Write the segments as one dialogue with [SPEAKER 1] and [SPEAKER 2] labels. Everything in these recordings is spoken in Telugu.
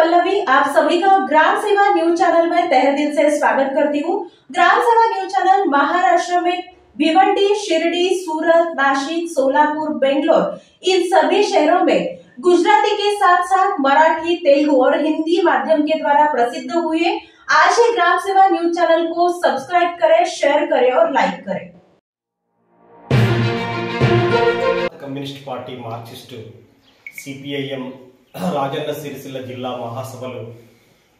[SPEAKER 1] पल्लवी, आप सभी का ग्राम सेवा न्यूज चैनल में तहे दिल से स्वागत करती हूँ। ग्राम सेवा न्यूज चैनल महाराष्ट्र में भिवंडी, शिरडी, सूरत, नासिक, सोलापुर, बेंगलोर इन सभी शहरों में गुजराती के साथ साथ मराठी, तेलुगु और हिंदी माध्यम के द्वारा प्रसिद्ध हुए। आज ही ग्राम सेवा न्यूज चैनल को सब्सक्राइब करें, शेयर करें और लाइक करें।
[SPEAKER 2] Communist party Marxist CPIM Rajanna Sircilla జిల్లా మహాసభలు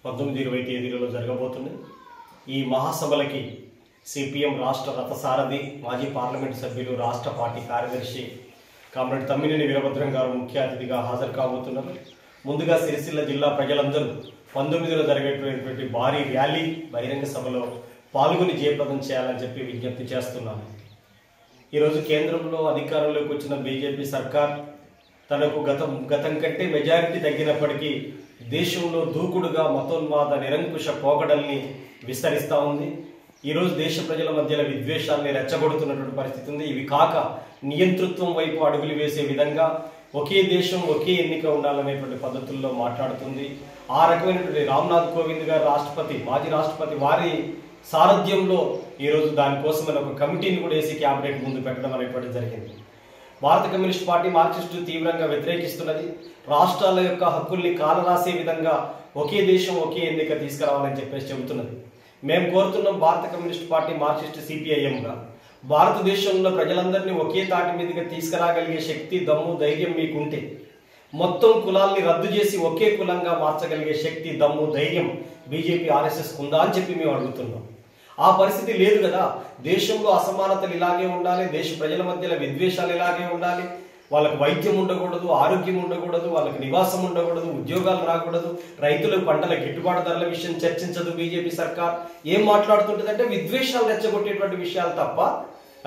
[SPEAKER 2] 19-20 తేదీలలో జరగబోతున్నాయి। ఈ మహాసభలకి సిపిఎం రాష్ట్ర రథసారథి మాజీ పార్లమెంట్ సభ్యులు రాష్ట్ర పార్టీ కార్యదర్శి కామ్రేడ్ తమ్మినేని వీరభద్రం గారు ముఖ్య అతిథిగా హాజరు కాబోతున్నారు। ముందుగా సిరిసిల్ల జిల్లా ప్రజలందరూ 19లో జరిగేటువంటి భారీ ర్యాలీ బహిరంగ సభలో పాల్గొని జయప్రదం చేయాలని చెప్పి విజ్ఞప్తి చేస్తున్నాను। ఈరోజు కేంద్రంలో అధికారంలోకి వచ్చిన బీజేపీ సర్కార్ తనకు గతం కంటే మెజారిటీ తగ్గినప్పటికీ దేశంలో దూకుడుగా మతోన్మాద నిరంకుశ పోకడల్ని విస్తరిస్తూ ఉంది। ఈరోజు దేశ ప్రజల మధ్యలో విద్వేషాన్ని రెచ్చగొడుతున్నటువంటి పరిస్థితి ఉంది। ఇవి కాక నియంతృత్వం వైపు అడుగులు వేసే విధంగా ఒకే దేశం ఒకే ఎన్నిక ఉండాలనేటువంటి పద్ధతుల్లో మాట్లాడుతుంది। ఆ రకమైనటువంటి రామ్నాథ్ కోవింద్ గారు మాజీ రాష్ట్రపతి వారి సారథ్యంలో ఈరోజు దానికోసమైన ఒక కమిటీని కూడా వేసి క్యాబినెట్ ముందు పెట్టడం అనేటువంటి జరిగింది। భారత కమ్యూనిస్ట్ పార్టీ మార్క్సిస్టు తీవ్రంగా వ్యతిరేకిస్తున్నది। రాష్ట్రాల యొక్క హక్కుల్ని కాలరాసే విధంగా ఒకే దేశం ఒకే ఎన్నిక తీసుకురావాలని చెప్పేసి చెబుతున్నది। మేము కోరుతున్నాం భారత కమ్యూనిస్ట్ పార్టీ మార్క్సిస్ట్ సిపిఐఎంగా భారతదేశంలో ప్రజలందరినీ ఒకే తాటి మీదుగా తీసుకురాగలిగే శక్తి, దమ్ము, ధైర్యం మీకుంటే మొత్తం కులాల్ని రద్దు చేసి ఒకే కులంగా మార్చగలిగే శక్తి, దమ్ము, ధైర్యం బీజేపీ ఆర్ఎస్ఎస్ ఉందా అని చెప్పి మేము అడుగుతున్నాం। ఆ పరిస్థితి లేదు కదా। దేశంలో అసమానతలు ఇలాగే ఉండాలి, దేశ ప్రజల మధ్యలో విద్వేషాలు ఇలాగే ఉండాలి, వాళ్ళకి వైద్యం ఉండకూడదు, ఆరోగ్యం ఉండకూడదు, వాళ్ళకి నివాసం ఉండకూడదు, ఉద్యోగాలు రాకూడదు, రైతులకు పంటల గిట్టుబాటు ధరల విషయం చర్చించదు బీజేపీ సర్కార్। ఏం మాట్లాడుతుంటుందంటే విద్వేషాలు రెచ్చగొట్టేటువంటి విషయాలు తప్ప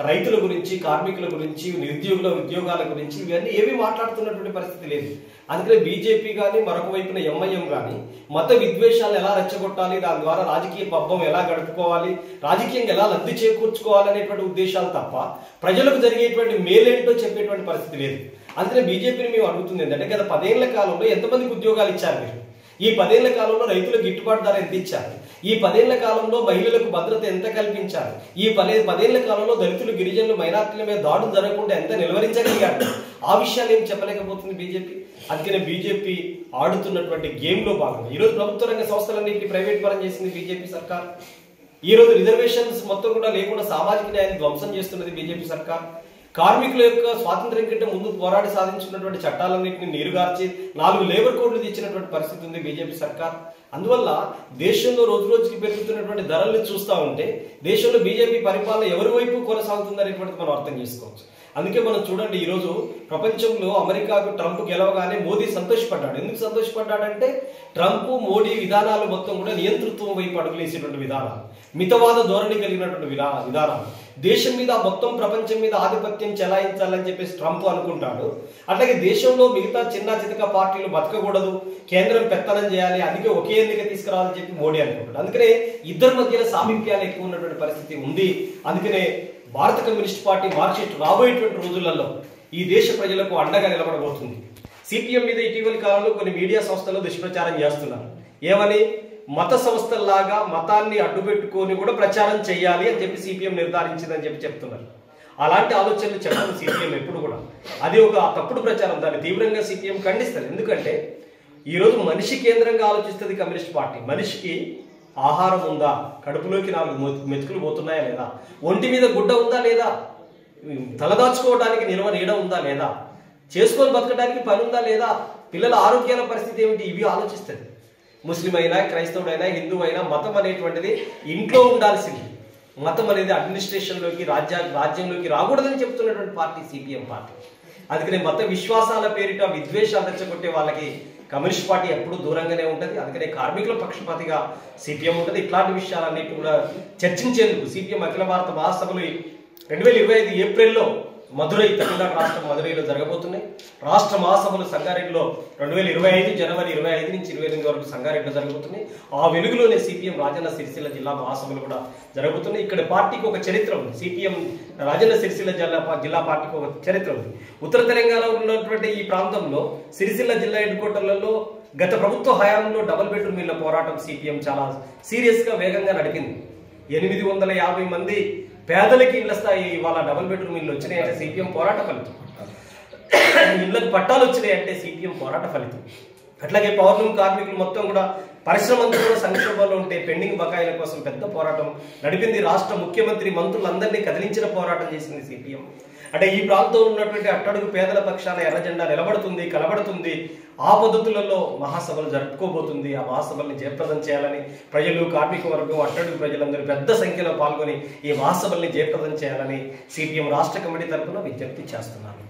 [SPEAKER 2] రైతుల గురించి, కార్మికుల గురించి, నిరుద్యోగుల ఉద్యోగాల గురించి ఇవన్నీ ఏమీ మాట్లాడుతున్నటువంటి పరిస్థితి లేదు। అందుకనే బీజేపీ కానీ మరొక వైపున ఎంఐఎం కానీ మత విద్వేషాలను ఎలా రెచ్చగొట్టాలి, దాని ద్వారా రాజకీయ పబ్బం ఎలా గడుపుకోవాలి, రాజకీయంగా ఎలా లబ్ధి చేకూర్చుకోవాలి అనేటువంటి ఉద్దేశాలు తప్ప ప్రజలకు జరిగేటువంటి మేలేంటో చెప్పేటువంటి పరిస్థితి లేదు। అందుకనే బీజేపీని మేము అడుగుతుంది ఏంటంటే గత 10 ఏళ్ల కాలంలో ఎంతమందికి ఉద్యోగాలు ఇచ్చారు మీరు? ఈ 10 ఏళ్ల కాలంలో రైతులకు గిట్టుబాటు ధర ఎంత ఇచ్చారు? ఈ 10 ఏళ్ల కాలంలో మహిళలకు భద్రత ఎంత కల్పించారు? ఈ 10 ఏళ్ల కాలంలో దళితులు, గిరిజనులు, మైనార్టీల మీద దాడులు జరగకుండా ఎంత నిలువరించగలిగారు? ఆ విషయాలు ఏం చెప్పలేకపోతుంది బీజేపీ। అందుకనే బీజేపీ ఆడుతున్నటువంటి గేమ్ లో భాగంగా ఈరోజు ప్రభుత్వ రంగ సంస్థలన్నింటినీ ప్రైవేట్ పరం చేసింది బీజేపీ సర్కార్। ఈరోజు రిజర్వేషన్స్ మొత్తం కూడా లేకుండా సామాజిక న్యాయాన్ని ధ్వంసం చేస్తున్నది బీజేపీ సర్కార్। కార్మికుల యొక్క స్వాతంత్ర్యం కంటే ముందు పోరాడి సాధించినటువంటి చట్టాలన్నింటినీ నీరుగార్చి 4 లేబర్ కోడ్లు తెచ్చినటువంటి పరిస్థితి ఉంది బీజేపీ సర్కార్। అందువల్ల దేశంలో రోజు రోజుకి పెరుగుతున్నటువంటి ధరల్ని చూస్తూ ఉంటే దేశంలో బీజేపీ పరిపాలన ఎవరి వైపు కొనసాగుతుంది అనేటువంటిది మనం అర్థం చేసుకోవచ్చు। అందుకే మనం చూడండి, ఈరోజు ప్రపంచంలో అమెరికాకు ట్రంప్ గెలవగానే మోదీ సంతోషపడ్డాడు। ఎందుకు సంతోషపడ్డాడంటే ట్రంప్, మోడీ విధానాలు మొత్తం కూడా నియంతృత్వం వైపు అడుగులేసేటువంటి విధానాలు, మితవాద ధోరణి కలిగినటువంటి విధానాలు, దేశం మీద మొత్తం ప్రపంచం మీద ఆధిపత్యం చెలాయించాలని చెప్పేసి ట్రంప్ అనుకుంటాడు। అట్లాగే దేశంలో మిగతా చిన్న చితక పార్టీలు బతకకూడదు, కేంద్రం పెత్తనం చేయాలి, అందుకే ఒకే ఎన్నిక తీసుకురావాలని చెప్పి మోడీ అనుకుంటాడు। అందుకనే ఇద్దరి మధ్యలో సామీప్యాలు ఎక్కువ ఉన్నటువంటి పరిస్థితి ఉంది। అందుకనే భారత కమ్యూనిస్ట్ పార్టీ మార్క్సిస్ట్ రాబోయేటువంటి రోజులలో ఈ దేశ ప్రజలకు అండగా నిలబడబోతుంది। సిపిఎం మీద ఇటీవల కాలంలో కొన్ని మీడియా సంస్థలు దుష్ప్రచారం చేస్తున్నారు। ఏమని? మత సంస్థల్లాగా మతాన్ని అడ్డుపెట్టుకొని కూడా ప్రచారం చేయాలి అని చెప్పి సిపిఎం నిర్ధారించిందని చెప్పి చెప్తున్నారు। అలాంటి ఆలోచనలు చెప్పదు సిపిఎం ఎప్పుడు కూడా। అది ఒక తప్పుడు ప్రచారం, దాన్ని తీవ్రంగా సిపిఎం ఖండిస్తారు। ఎందుకంటే ఈరోజు మనిషి కేంద్రంగా ఆలోచిస్తుంది కమ్యూనిస్ట్ పార్టీ। మనిషికి ఆహారం ఉందా, కడుపులోకి 4 మెతుకులు పోతున్నాయా లేదా, ఒంటి మీద గుడ్డ ఉందా లేదా, తలదాచుకోవడానికి నీడ ఉందా లేదా, చేసుకొని బతకడానికి పని ఉందా లేదా, పిల్లల ఆరోగ్యాల పరిస్థితి ఏమిటి, ఇవి ఆలోచిస్తుంది। ముస్లిం అయినా, క్రైస్తవుడైనా, హిందూ అయినా మతం అనేటువంటిది ఇంట్లో ఉండాల్సింది। మతం అనేది అడ్మినిస్ట్రేషన్లోకి, రాజ్యంలోకి రాకూడదని చెప్తున్నటువంటి పార్టీ సిపిఎం పార్టీ। అందుకనే మత విశ్వాసాల పేరిట విద్వేషాలు రెచ్చగొట్టే వాళ్ళకి కమ్యూనిస్ట్ పార్టీ ఎప్పుడు దూరంగానే ఉంటుంది। అందుకనే కార్మికుల పక్షపాతిగా సిపిఎం ఉంటుంది। ఇట్లాంటి విషయాలన్నిటి కూడా చర్చించేందుకు సిపిఎం అఖిల భారత మహాసభలు 2025 ఏప్రిల్లో మదురై, తమిళనాడు రాష్ట్రం మదురైలో జరగబోతున్నాయి. రాష్ట్ర మహాసభలు సంగారెడ్డిలో 2025 జనవరి 25 నుంచి 28 వరకు సంగారెడ్డిలో జరగబోతున్నాయి. ఆ వెలుగులోనే సిపిఎం రాజన్న సిరిసిల్ల జిల్లా మహాసభలు కూడా జరగబోతున్నాయి. ఇక్కడ పార్టీకి ఒక చరిత్ర ఉంది. సిపిఎం రాజన్న సిరిసిల్ల జిల్లా పార్టీకి ఒక చరిత్ర ఉంది. ఉత్తర తెలంగాణలో ఉన్నటువంటి ఈ ప్రాంతంలో సిరిసిల్ల జిల్లా హెడ్ క్వార్టర్లలో గత ప్రభుత్వ హయాంలో డబుల్ బెడ్రూమ్ ఇళ్ల పోరాటం సిపిఎం చాలా సీరియస్ గా వేగంగా నడిపింది. 850 మంది పేదలకి ఇళ్ల స్థాయి ఇవాళ డబుల్ బెడ్రూమ్ ఇల్లు వచ్చినాయంటే సిపిఎం పోరాట ఫలితం. ఇళ్లకు పట్టాలు వచ్చినాయంటే సిపిఎం పోరాట ఫలితం. అట్లాగే పౌర్ణమి కార్మికులు మొత్తం కూడా పరిశ్రమలు కూడా సంక్షోభంలో ఉంటే పెండింగ్ బకాయిల కోసం పెద్ద పోరాటం నడిపింది. రాష్ట్ర ముఖ్యమంత్రి మంత్రులందరినీ కదిలించిన పోరాటం చేసింది సిపిఎం. అంటే ఈ ప్రాంతంలో ఉన్నటువంటి అట్టడుగు పేదల పక్షాన ఎర్ర జెండా నిలబడుతుంది, కలబడుతుంది. ఆ పద్ధతులలో మహాసభలు జరుపుకోబోతుంది. ఆ మహాసభల్ని జయప్రదం చేయాలని ప్రజలు, కార్మిక వర్గం, అట్టడుగు ప్రజలందరూ పెద్ద సంఖ్యలో పాల్గొని ఈ మహాసభల్ని జయప్రదం చేయాలని సిపిఎం రాష్ట్ర కమిటీ తరఫున విజ్ఞప్తి చేస్తున్నారు.